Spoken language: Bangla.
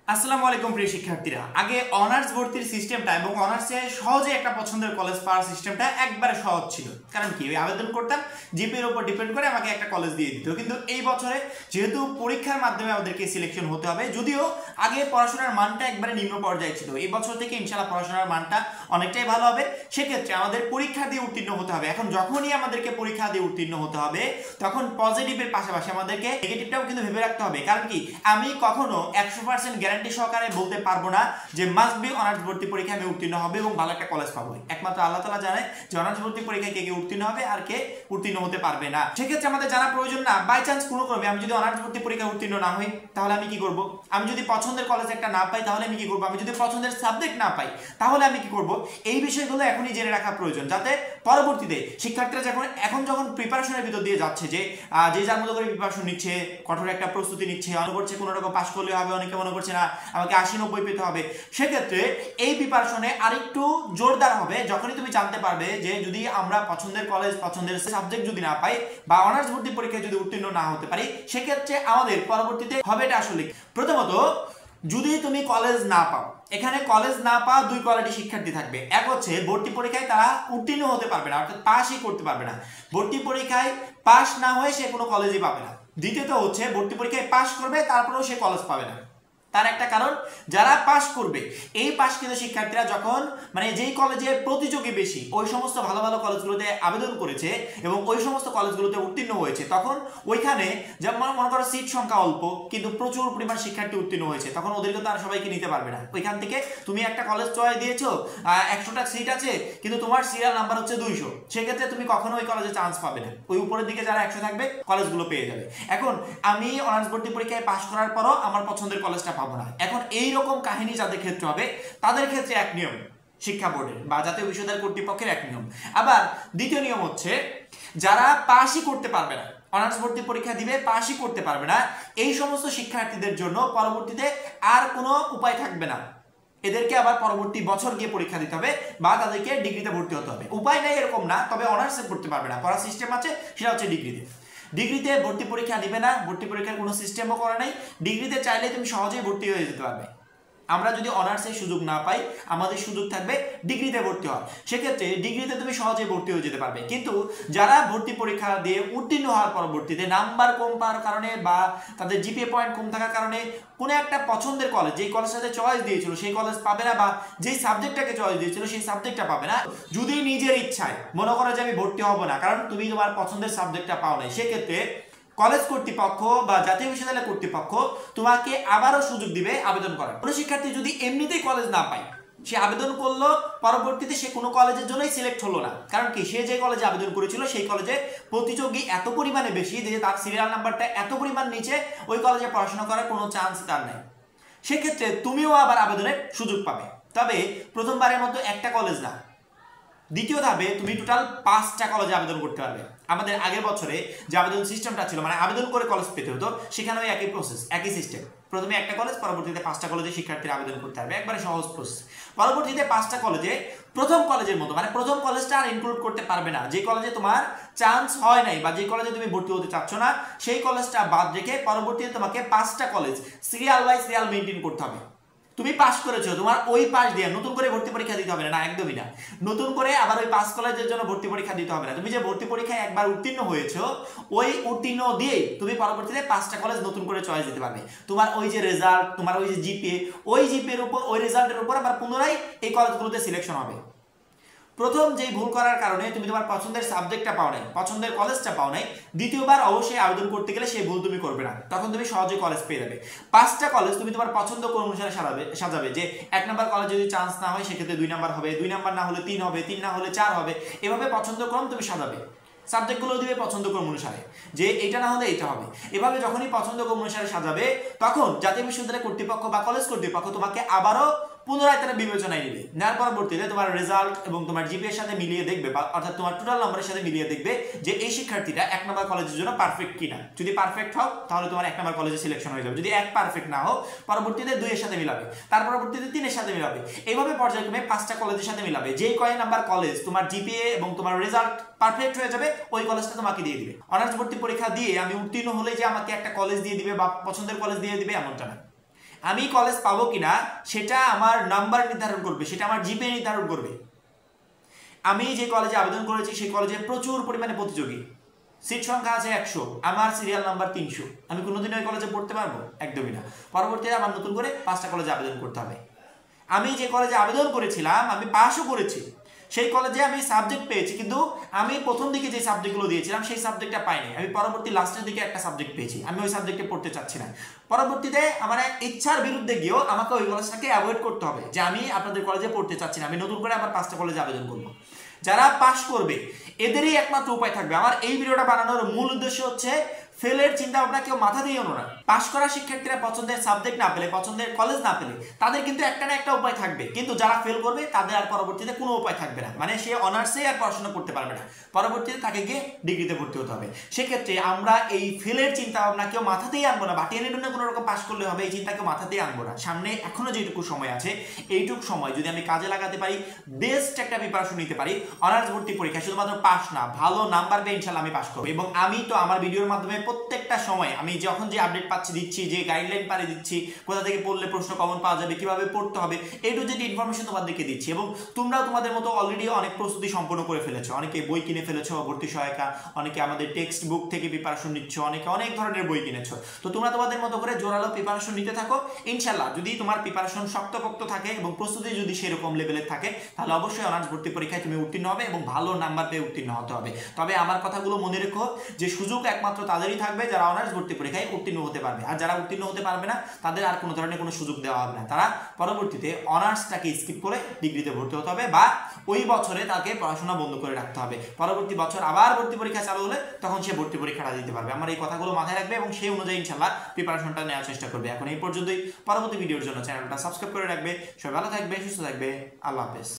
আসসালামু আলাইকুম প্রিয় শিক্ষার্থীরা। আগে অনার্স ভর্তির সিস্টেমটা এবং অনার্সে সহজে একটা পছন্দের কলেজ পাওয়ার সিস্টেমটা একবারে সহজ ছিল। কারণ কি, ওই আবেদন করতাম, জিপিএ এর উপর ডিপেন্ড করে আমাকে একটা কলেজ দিয়ে দিত। কিন্তু এই বছরে যেহেতু পরীক্ষার মাধ্যমে আমাদেরকে সিলেকশন হতে হবে, যদিও আগে পড়াশোনার মানটা একবারে নিম্ন পর্যায়ে ছিল, এই বছর থেকে ইনশাআল্লাহ পড়াশোনার মানটা অনেকটাই ভালো হবে। সেক্ষেত্রে আমাদের পরীক্ষা দিয়ে উত্তীর্ণ হতে হবে। এখন যখনই আমাদেরকে পরীক্ষা দিয়ে উত্তীর্ণ হতে হবে, তখন পজিটিভের পাশাপাশি আমাদেরকে নেগেটিভটাও কিন্তু ভেবে রাখতে হবে। কারণ কি, আমি কখনো 100% গ্যারান্টি সহকারে বলতে পারবো না যে মাস্ট বি অনার্স ভর্তি পরীক্ষায় আমি উত্তীর্ণ হবে এবং ভালো একটা কলেজ পাবো। একমাত্র আল্লাহ তাআলা জানে যে অনার্স ভর্তি পরীক্ষায় কে কে উত্তীর্ণ হবে আর কে উত্তীর্ণ হতে পারবে না। সেক্ষেত্রে আমাদের জানা প্রয়োজন না, বাই চান্স কোনো ক্রমে আমি যদি অনার্স ভর্তি পরীক্ষায় উত্তীর্ণ না হই, তাহলে আমি কি করব? আমি যদি পছন্দের কলেজ একটা না পাই, তাহলে আমি কি করব? আমি যদি পছন্দের সাবজেক্ট না পাই, তাহলে আমি কি করব? এই বিষয়গুলো এখনই জেনে রাখা প্রয়োজন, যাতে পরবর্তীতে শিক্ষার্থীরা যখন যখন প্রিপারেশনের ভিতর দিয়ে যাচ্ছে, যে যার মতো করে প্রিপারেশন নিচ্ছে, কঠোর একটা প্রস্তুতি নিচ্ছে, মনে করছে কোনো রকম পাস করলে হবে, অনেকে মনে করছে না আমাকে 80-90 পেতে হবে, সেক্ষেত্রে এই প্রিপারেশনে আরেকটু জোরদার হবে যখনই তুমি জানতে পারবে যে যদি আমরা পছন্দের কলেজ, পছন্দের সাবজেক্ট যদি না পাই বা অনার্স ভর্তি পরীক্ষায় যদি উত্তীর্ণ না হতে পারি, সেক্ষেত্রে আমাদের পরবর্তীতে হবে এটা আসলে প্রথমত, যদি তুমি কলেজ না পাও, এখানে কলেজ না পাওয়া দুই কোয়ালিটি শিক্ষার্থী থাকবে। এক হচ্ছে ভর্তি পরীক্ষায় তারা উত্তীর্ণ হতে পারবে না, অর্থাৎ পাসই করতে পারবে না, ভর্তি পরীক্ষায় পাস না হয়ে সে কোনো কলেজই পাবে না। দ্বিতীয়ত হচ্ছে ভর্তি পরীক্ষায় পাস করবে, তারপরেও সে কলেজ পাবে না। তার একটা কারণ, যারা পাস করবে, এই পাসকৃত শিক্ষার্থীরা যখন যেই কলেজে প্রতিযোগী বেশি, ওই সমস্ত ভালো ভালো কলেজগুলোতে আবেদন করেছে এবং ওই সমস্ত কলেজগুলোতে উত্তীর্ণ হয়েছে, তখন ওইখানে যেমন মনে করো সিট সংখ্যা অল্প কিন্তু প্রচুর পরিমাণ শিক্ষার্থী উত্তীর্ণ হয়েছে, তখন ওদেরকে তো আর সবাইকে নিতে পারবে না। ওইখান থেকে তুমি একটা কলেজ চয়েস দিয়েছো, 100টা সিট আছে, কিন্তু তোমার সিরিয়াল নাম্বার হচ্ছে 200, সেক্ষেত্রে তুমি কখনো ওই কলেজে চান্স পাবে না। ওই উপরের দিকে যারা 100 থাকবে কলেজগুলো পেয়ে যাবে। এখন আমি অনার্স ভর্তি পরীক্ষায় পাস করার পরও আমার পছন্দের কলেজটা পাবো না। এখন এই রকম কাহিনী যাদের ক্ষেত্রে হবে, তাদের ক্ষেত্রে এক নিয়ম শিক্ষা বোর্ডের বা জাতীয় বিশ্ববিদ্যালয় কর্তৃপক্ষের এক নিয়ম। আবার দ্বিতীয় নিয়ম হচ্ছে, যারা পাসই করতে পারবে না, অনার্স ভর্তি পরীক্ষা দিবে পাসই করতে পারবে না, এই সমস্ত শিক্ষার্থীদের জন্য পরবর্তীতে আর কোনো উপায় থাকবে না, এদেরকে আবার পরবর্তী বছর গিয়ে পরীক্ষা দিতে হবে বা তাদেরকে ডিগ্রিতে ভর্তি হতে হবে। উপায় নেই এরকম না, তবে অনার্সে পড়তে পারবে না, পড়ার সিস্টেম আছে, সেটা হচ্ছে ডিগ্রিতে ভর্তি পরীক্ষা দিবে না, ভর্তি পরীক্ষার কোনো সিস্টেমও করা নাই। ডিগ্রিতে চাইলে তুমি সহজেই ভর্তি হয়ে যেতে পারবে। আমরা যদি অনার্সের সুযোগ না পাই, আমাদের সুযোগ থাকবে ডিগ্রিতে ভর্তি হওয়ার, সেক্ষেত্রে ডিগ্রিতে তুমি সহজেই ভর্তি হয়ে যেতে পারবে। কিন্তু যারা ভর্তি পরীক্ষা দিয়ে উত্তীর্ণ হওয়ার পরবর্তীতে নাম্বার কম পাওয়ার কারণে বা তাদের জিপিএ পয়েন্ট কম থাকার কারণে কোনো একটা পছন্দের কলেজ, যেই কলেজটাতে চয়েস দিয়েছিল সেই কলেজ পাবে না, বা যেই সাবজেক্টটাকে চয়েস দিয়েছিল সেই সাবজেক্টটা পাবে না, যদি নিজের ইচ্ছায় মনে করো যে আমি ভর্তি হব না কারণ তুমি তোমার পছন্দের সাবজেক্টটা পাও নাই, সেক্ষেত্রে কলেজ কর্তৃপক্ষ বা জাতীয় বিশ্ববিদ্যালয় কর্তৃপক্ষ তোমাকে আবারও সুযোগ দিবে আবেদন করার। কোনো শিক্ষার্থী যদি এমনিতেই কলেজ না পায়, সে আবেদন করলো, পরবর্তীতে সে কোনো কলেজের জন্যই সিলেক্ট হলো না, কারণ কি, সে যে কলেজে আবেদন করেছিল সেই কলেজে প্রতিযোগী এত পরিমাণে বেশি যে তার সিরিয়াল নাম্বারটা এত পরিমাণ নিচে, ওই কলেজে পড়াশোনা করার কোনো চান্স তার নেই। সেক্ষেত্রে তুমিও আবার আবেদনের সুযোগ পাবে, তবে প্রথমবারের মতো একটা কলেজ না, দ্বিতীয় ধাপে তুমি টোটাল 5টা কলেজে আবেদন করতে পারবে। আমাদের আগের বছরে যে আবেদন সিস্টেমটা ছিল, আবেদন করে কলেজ পেতে হতো, সেখানেও একই প্রসেস, একই সিস্টেম। প্রথমে একটা কলেজ, পরবর্তীতে 5টা কলেজে শিক্ষার্থীরা আবেদন করতে পারবে, একবারে সহজ প্রসেস। পরবর্তীতে 5টা কলেজে প্রথম কলেজের মতো, প্রথম কলেজটা আর ইনক্লুড করতে পারবে না, যে কলেজে তোমার চান্স হয় নাই বা যে কলেজে তুমি ভর্তি হতে চাচ্ছ না, সেই কলেজটা বাদ রেখে পরবর্তীতে তোমাকে 5টা college serial by serial maintain করতে হবে। তুমি পাস করেছো, তোমার ওই পাস দিয়ে নতুন করে ভর্তি পরীক্ষা দিতে হবে না, একদমই না। নতুন করে আবার ওই 5 কলেজের জন্য ভর্তি পরীক্ষা দিতে হবে না। তুমি যে ভর্তি পরীক্ষায় একবার উত্তীর্ণ হয়েছো, ওই উত্তীর্ণ দিয়ে তুমি পরবর্তীতে 5টা কলেজ নতুন করে চয়েস দিতে পারবে। তোমার ওই যে রেজাল্ট, তোমার ওই যে জিপিএ, ওই জিপিএর উপর, ওই রেজাল্টের উপর আবার পুনরায় এই কলেজগুলোতে সিলেকশন হবে। প্রথম যেই ভুল করার কারণে তুমি তোমার পছন্দের সাবজেক্টটা পাও নাই, পছন্দের কলেজটা পাও নাই, দ্বিতীয়বার অবশ্যই আবেদন করতে গেলে সেই ভুল তুমি করবে না, তখন তুমি সহজে কলেজ পেয়ে যাবে। 5টা কলেজ তুমি তোমার পছন্দ ক্রম অনুসারে সাজাবে, যে 1 নাম্বার কলেজ যদি চান্স না হয় সেক্ষেত্রে 2 নাম্বার হবে, 2 নাম্বার না হলে 3 হবে, 3 না হলে 4 হবে, এভাবে পছন্দ ক্রম তুমি সাজাবে। সাবজেক্টগুলো দিবে পছন্দ ক্রম অনুসারে, যে এটা না হলে এটা হবে। এভাবে যখনই পছন্দ ক্রম অনুসারে সাজাবে, তখন জাতীয় বিশ্ববিদ্যালয় কর্তৃপক্ষ বা কলেজ কর্তৃপক্ষ তোমাকে আবারও পুনরায় তারা বিবেচনায় নেবে। নেওয়ার পরবর্তীতে তোমার রেজাল্ট এবং তোমার জিপিএ এর সাথে মিলিয়ে দেখবে, অর্থাৎ তোমার টোটাল নাম্বারের সাথে মিলিয়ে দেখবে যে এই শিক্ষার্থীটা 1 নাম্বার কলেজের জন্য পারফেক্ট কিনা। যদি পারফেক্ট হও, তাহলে তোমার 1 নাম্বার কলেজে সিলেকশন হয়ে যাবে। যদি 1 পারফেক্ট না হও, পরবর্তীতে 2 এর সাথে মিলাবে, তার পরবর্তীতে 3 এর সাথে মিলাবে, এইভাবে পর্যায়ক্রমে 5টা কলেজের সাথে মিলাবে। যেই কয় নাম্বার কলেজ তোমার জিপিএ এবং তোমার রেজাল্ট পারফেক্ট হয়ে যাবে, ওই কলেজটা তোমাকে দিয়ে দিবে। অনার্স ভর্তি পরীক্ষা দিয়ে আমি উত্তীর্ণ হলে যে আমাকে একটা কলেজ দিয়ে দিবে বা পছন্দের কলেজ দিয়ে দিবে, এমনটা না। আমি কলেজ পাবো কিনা সেটা আমার নাম্বার নির্ধারণ করবে, সেটা আমার জিপিএ নির্ধারণ করবে। আমি যে কলেজে আবেদন করেছি সেই কলেজে প্রচুর পরিমাণে প্রতিযোগী, সিট সংখ্যা আছে 100, আমার সিরিয়াল নাম্বার 300, আমি কোনোদিন ওই কলেজে পড়তে পারবো? একদমই না। পরবর্তীতে আমার নতুন করে 5টা কলেজে আবেদন করতে হবে। আমি যে কলেজে আবেদন করেছিলাম আমি পাশও করেছি, সেই কলেজে আমি সাবজেক্ট পেয়েছি, কিন্তু আমি প্রথম দিকে যে সাবজেক্টগুলো দিয়েছিলাম সেই সাবজেক্টটা পাইনি, আমি পরবর্তী লাস্টের দিকে একটা সাবজেক্ট পেয়েছি, আমি ওই সাবজেক্টে পড়তে চাচ্ছি না। পরবর্তীতে আমার ইচ্ছার বিরুদ্ধে গিয়েও আমাকে ওই কলেজটাকে অ্যাভয়েড করতে হবে যে আমি আপনাদের কলেজে পড়তে চাচ্ছি না, আমি নতুন করে আবার 5টা কলেজে আবেদন করবো। যারা পাশ করবে এদেরই একমাত্র উপায় থাকবে। আমার এই ভিডিওটা বানানোর মূল উদ্দেশ্য হচ্ছে ফেলের চিন্তা ভাবনা কেউ মাথা দিয়ে না। পাশ করা শিক্ষার্থীরা পছন্দের সাবজেক্ট না পেলে, পছন্দের কলেজ না পেলে তাদের কিন্তু একটা না একটা উপায় থাকবে, কিন্তু যারা ফেল করবে তাদের আর পরবর্তীতে কোনো উপায় থাকবে না, মানে সে অনার্সে আর পড়াশোনা করতে পারবে না, পরবর্তীতে তাকে গিয়ে ডিগ্রিতে ভর্তি হতে হবে। সেক্ষেত্রে আমরা এই ফেলের চিন্তা ভাবনা কেউ মাথাতেই আনবো না, বা টেনে টুনে কোনো রকম পাশ করলে হবে এই চিন্তা কেউ মাথাতেই আনবো না। সামনে এখনো যেটুকু সময় আছে এইটুকু সময় যদি আমি কাজে লাগাতে পারি, বেস্ট একটা প্রিপারেশন নিতে পারি, অনার্স ভর্তি পরীক্ষা শুধুমাত্র পাস না ভালো নাম্বার পেয়ে ইনশাল্লাহ আমি পাস করবো। এবং আমি তো আমার ভিডিওর মাধ্যমে প্রত্যেকটা সময় আমি যখন যে আপডেট পাচ্ছি দিচ্ছি, যে গাইডলাইন পারে দিচ্ছি, কোথা থেকে পড়লে প্রশ্ন কমন পাওয়া যাবে, কিভাবে পড়তে হবে, এই টু জেড ইনফরমেশন তোমাদেরকে দিচ্ছি। এবং তোমরাও তোমাদের মতো অলরেডি অনেক প্রস্তুতি সম্পন্ন করে ফেলেছো, অনেকে বই কিনে ফেলেছো ভর্তি সহায়িকা, অনেকে আমাদের টেক্সট বুক থেকে প্রিপারেশন নিচ্ছ, অনেকে অনেক ধরনের বই কিনেছো। তো তোমরা তোমাদের মতো করে জোরালো প্রিপারেশন নিতে থাকো ইনশাল্লাহ। যদি তোমার প্রিপারেশন শক্তপোক্ত থাকে এবং প্রস্তুতি যদি সেরকম লেভেলের থাকে তাহলে অবশ্যই অনার্স ভর্তি পরীক্ষায় তুমি উত্তীর্ণ হবে এবং ভালো নাম্বার পেয়ে উত্তীর্ণ হতে হবে। তবে আমার কথাগুলো মনে রেখো যে সুযোগ একমাত্র তাদেরই থাকবে যারা অনার্স ভর্তি পরীক্ষায় উত্তীর্ণ হতে পারবে, আর যারা উত্তীর্ণ হতে পারবে না তাদের আর কোনো ধরনের কোনো সুযোগ দেওয়া হবে না। তারা পরবর্তীতে অনার্সটাকে স্কিপ করে ডিগ্রিতে ভর্তি হতে হবে, বা ওই বছরে তাকে পড়াশোনা বন্ধ করে রাখতে হবে। পরবর্তী বছর আবার ভর্তি পরীক্ষা চালু হলে তখন সে ভর্তি পরীক্ষাটা দিতে পারবে। আমার এই কথাগুলো মাথায় রাখবে এবং সেই অনুযায়ী ইনশাল্লাহ প্রিপারেশনটা নেওয়ার চেষ্টা করবে। এখন এই পর্যন্তই। পরবর্তী ভিডিওর জন্য চ্যানেলটা সাবস্ক্রাইব করে রাখবে। সবাই ভালো থাকবে, সুস্থ থাকবে। আল্লাহ হাফেজ।